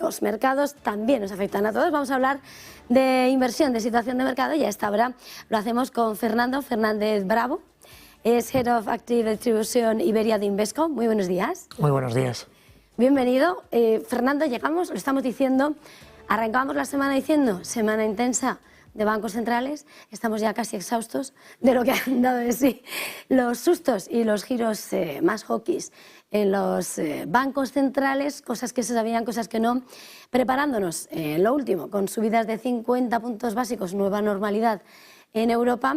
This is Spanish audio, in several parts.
los mercados también nos afectan a todos. Vamos a hablar de inversión, de situación de mercado, y a esta hora lo hacemos con Fernando Fernández Bravo. Es Head of Active Distribution Iberia de Invesco. Muy buenos días. Muy buenos días. Bienvenido. Fernando, llegamos, lo estamos diciendo, arrancábamos la semana diciendo semana intensa de bancos centrales, estamos ya casi exhaustos de lo que han dado de sí los sustos y los giros más hawkish en los bancos centrales, cosas que se sabían, cosas que no, preparándonos lo último, con subidas de 50 puntos básicos, nueva normalidad en Europa.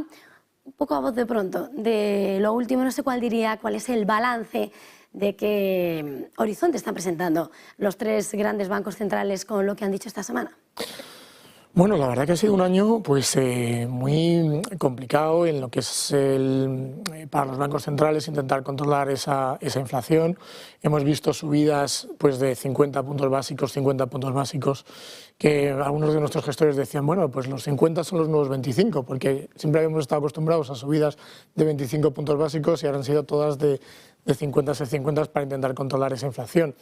Un poco a voz de pronto, de lo último, no sé cuál es el balance de qué horizonte están presentando los tres grandes bancos centrales con lo que han dicho esta semana. Bueno, la verdad que ha sido un año pues muy complicado en lo que es para los bancos centrales intentar controlar esa inflación. Hemos visto subidas pues de 50 puntos básicos, que algunos de nuestros gestores decían, bueno, pues los 50 son los nuevos 25, porque siempre habíamos estado acostumbrados a subidas de 25 puntos básicos y ahora han sido todas de 50 a 50 para intentar controlar esa inflación.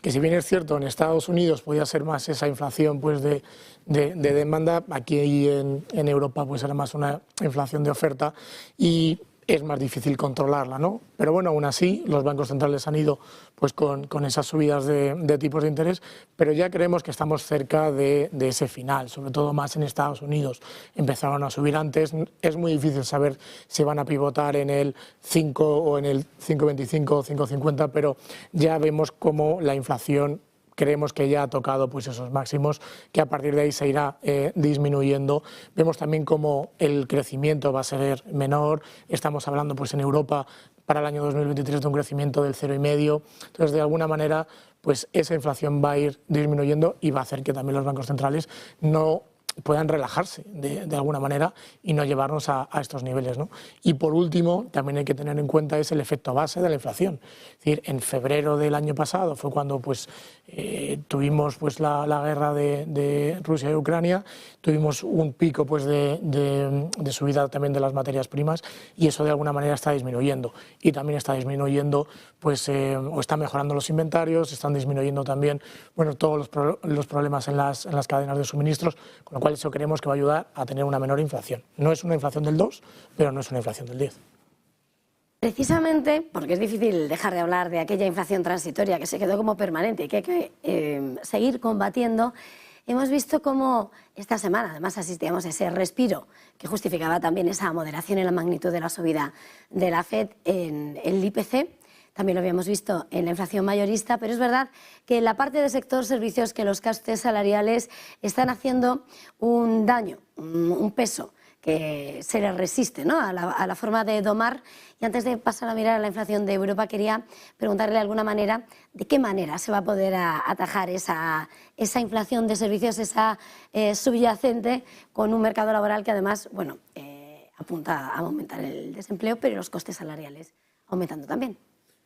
Que si bien es cierto, en Estados Unidos podía ser más esa inflación pues de demanda, aquí en Europa pues era más una inflación de oferta y es más difícil controlarla, ¿no? Pero bueno, aún así los bancos centrales han ido pues con esas subidas de tipos de interés, pero ya creemos que estamos cerca de ese final, sobre todo más en Estados Unidos. Empezaron a subir antes, es muy difícil saber si van a pivotar en el 5 o en el 5,25 o 5,50, pero ya vemos cómo la inflación creemos que ya ha tocado pues esos máximos, que a partir de ahí se irá disminuyendo. Vemos también cómo el crecimiento va a ser menor. Estamos hablando pues en Europa para el año 2023 de un crecimiento del 0,5. Entonces, de alguna manera, pues esa inflación va a ir disminuyendo y va a hacer que también los bancos centrales no puedan relajarse de alguna manera y no llevarnos a estos niveles, ¿no? Y por último, también hay que tener en cuenta es el efecto base de la inflación. Es decir, en febrero del año pasado fue cuando pues, tuvimos pues, la guerra de Rusia y Ucrania, tuvimos un pico pues, de subida también de las materias primas y eso de alguna manera está disminuyendo. Y también está disminuyendo, pues, o están mejorando los inventarios, están disminuyendo también bueno, todos los problemas en las cadenas de suministros, con lo cual eso creemos que va a ayudar a tener una menor inflación. No es una inflación del 2, pero no es una inflación del 10. Precisamente porque es difícil dejar de hablar de aquella inflación transitoria que se quedó como permanente y que hay que seguir combatiendo, hemos visto cómo esta semana además asistíamos a ese respiro que justificaba también esa moderación en la magnitud de la subida de la FED en el IPC. También lo habíamos visto en la inflación mayorista, pero es verdad que en la parte del sector servicios que los costes salariales están haciendo un daño, un peso que se les resiste, ¿no? a la forma de domar. Y antes de pasar a mirar a la inflación de Europa, quería preguntarle de alguna manera de qué manera se va a poder atajar esa inflación de servicios, esa subyacente, con un mercado laboral que además bueno, apunta a aumentar el desempleo, pero los costes salariales aumentando también.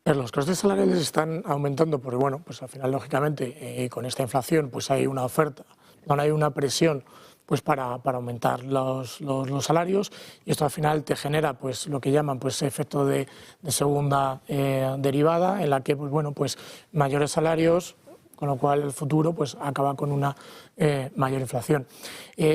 Pero los costes salariales están aumentando porque, bueno, pues al final, lógicamente, con esta inflación pues hay una oferta, no hay una presión pues para aumentar los salarios y esto al final te genera pues lo que llaman pues efecto de segunda derivada en la que pues, bueno, pues mayores salarios, con lo cual el futuro pues, acaba con una mayor inflación.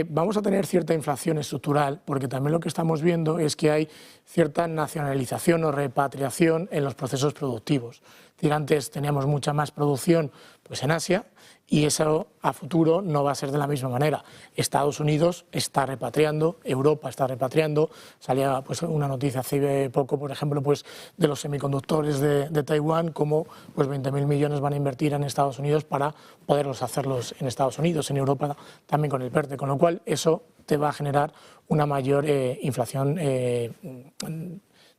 Vamos a tener cierta inflación estructural porque también lo que estamos viendo es que hay cierta nacionalización o repatriación en los procesos productivos. Es decir, antes teníamos mucha más producción pues, en Asia y eso a futuro no va a ser de la misma manera. Estados Unidos está repatriando, Europa está repatriando. Salía pues, una noticia hace poco, por ejemplo, pues, de los semiconductores de Taiwán, como pues, 20.000 millones van a invertir en Estados Unidos para poderlos hacerlos en Estados Unidos, en Europa también con el PERTE, con lo cual eso te va a generar una mayor inflación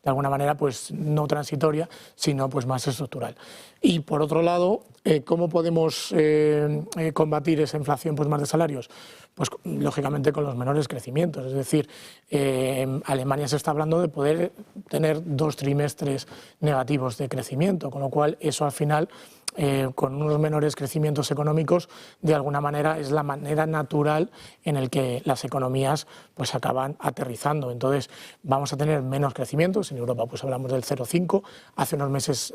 de alguna manera pues no transitoria, sino pues más estructural. Y por otro lado, ¿cómo podemos combatir esa inflación pues más de salarios? Pues lógicamente con los menores crecimientos, es decir, Alemania se está hablando de poder tener 2 trimestres negativos de crecimiento, con lo cual eso al final con unos menores crecimientos económicos, de alguna manera es la manera natural en el que las economías pues acaban aterrizando. Entonces vamos a tener menos crecimientos. En Europa pues hablamos del 0,5. Hace unos meses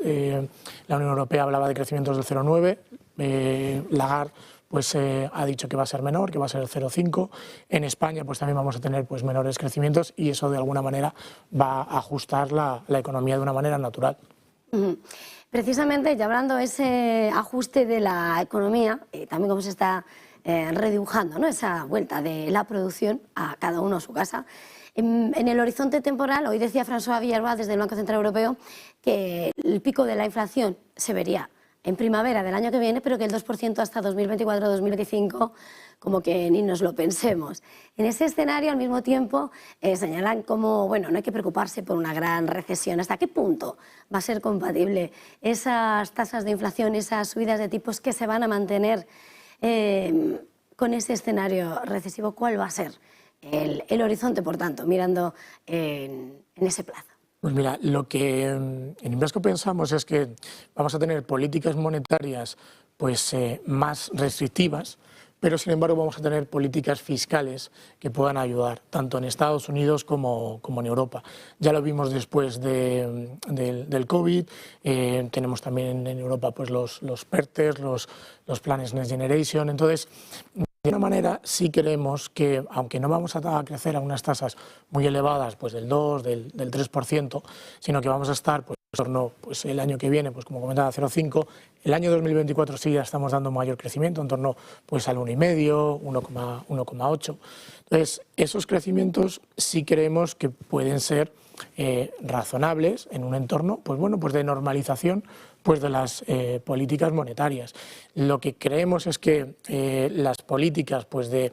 la Unión Europea hablaba de crecimientos del 0,9. Lagarde pues ha dicho que va a ser menor, que va a ser el 0,5. En España pues también vamos a tener pues menores crecimientos y eso de alguna manera va a ajustar la economía de una manera natural. Precisamente, ya hablando de ese ajuste de la economía, también cómo se está redibujando, ¿no?, esa vuelta de la producción a cada uno a su casa. En el horizonte temporal, hoy decía François Villarbaz desde el Banco Central Europeo que el pico de la inflación se vería en primavera del año que viene, pero que el 2% hasta 2024-2025 como que ni nos lo pensemos. En ese escenario, al mismo tiempo, señalan como, bueno, no hay que preocuparse por una gran recesión. ¿Hasta qué punto va a ser compatible esas tasas de inflación, esas subidas de tipos que se van a mantener con ese escenario recesivo? ¿Cuál va a ser el horizonte, por tanto, mirando en ese plazo? Pues mira, lo que en Invesco pensamos es que vamos a tener políticas monetarias pues, más restrictivas, pero sin embargo vamos a tener políticas fiscales que puedan ayudar, tanto en Estados Unidos como en Europa. Ya lo vimos después del COVID, tenemos también en Europa pues, los PERTES, los planes Next Generation. Entonces, de alguna manera sí creemos que, aunque no vamos a crecer a unas tasas muy elevadas, pues del 2, del 3%, sino que vamos a estar pues, en torno, pues el año que viene, pues como comentaba, 0,5, el año 2024 sí ya estamos dando mayor crecimiento, en torno pues al 1,5, 1,8. Entonces, esos crecimientos sí creemos que pueden ser razonables en un entorno pues bueno, pues de normalización pues de las políticas monetarias. Lo que creemos es que las políticas pues de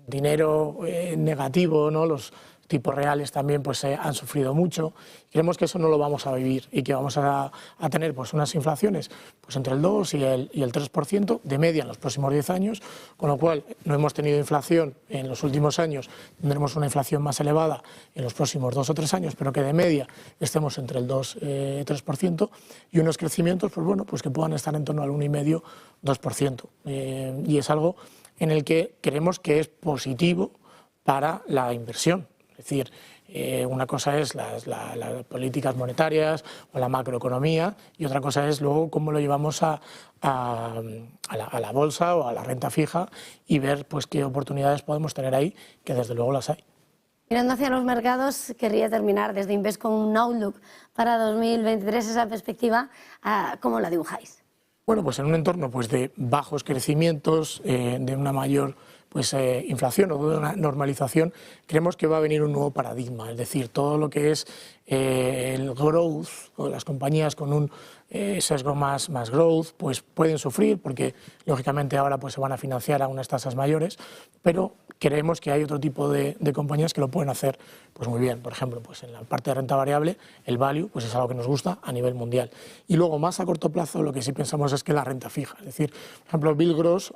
dinero negativo, ¿no?, los tipos reales también pues, han sufrido mucho. Creemos que eso no lo vamos a vivir y que vamos a tener pues, unas inflaciones pues, entre el 2 y el 3% de media en los próximos 10 años, con lo cual no hemos tenido inflación en los últimos años, tendremos una inflación más elevada en los próximos 2 o 3 años, pero que de media estemos entre el 2 y 3%, y unos crecimientos pues, bueno, pues, que puedan estar en torno al 1,5-2%. Y es algo en el que creemos que es positivo para la inversión. Es decir, una cosa es las políticas monetarias o la macroeconomía y otra cosa es luego cómo lo llevamos a la bolsa o a la renta fija y ver pues, qué oportunidades podemos tener ahí, que desde luego las hay. Mirando hacia los mercados, querría terminar desde Invesco con un outlook para 2023, esa perspectiva, ¿cómo la dibujáis? Bueno, pues en un entorno pues, de bajos crecimientos, de una mayor pues, inflación o de una normalización, creemos que va a venir un nuevo paradigma, es decir, todo lo que es el growth o las compañías con un sesgo más growth, pues pueden sufrir porque lógicamente ahora pues, se van a financiar a unas tasas mayores, pero creemos que hay otro tipo de compañías que lo pueden hacer pues, muy bien. Por ejemplo, pues, en la parte de renta variable, el value pues, es algo que nos gusta a nivel mundial. Y luego, más a corto plazo, lo que sí pensamos es que la renta fija. Es decir, por ejemplo, Bill Gross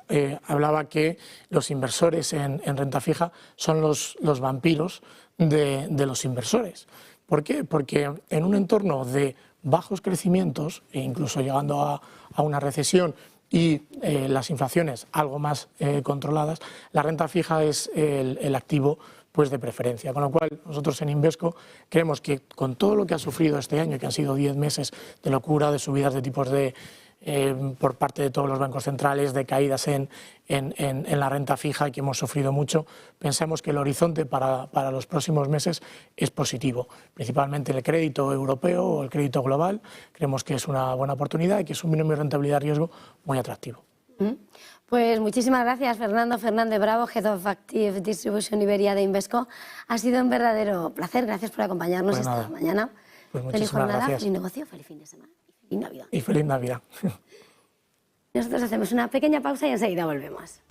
hablaba que los inversores en renta fija son los vampiros de los inversores. ¿Por qué? Porque en un entorno de bajos crecimientos, e incluso llegando a una recesión, y las inflaciones algo más controladas, la renta fija es el activo pues, de preferencia. Con lo cual, nosotros en Invesco creemos que con todo lo que ha sufrido este año, que han sido 10 meses de locura, de subidas de tipos por parte de todos los bancos centrales, de caídas en la renta fija, que hemos sufrido mucho, pensamos que el horizonte para los próximos meses es positivo, principalmente el crédito europeo o el crédito global. Creemos que es una buena oportunidad y que es un binomio de rentabilidad-riesgo muy atractivo. Pues muchísimas gracias, Fernando Fernández Bravo, Head of Active Distribution Iberia de Invesco. Ha sido un verdadero placer. Gracias por acompañarnos Pues esta mañana. Pues feliz jornada, gracias. feliz negocio, feliz fin de semana y feliz Navidad. Y feliz Navidad. Nosotros hacemos una pequeña pausa y enseguida volvemos.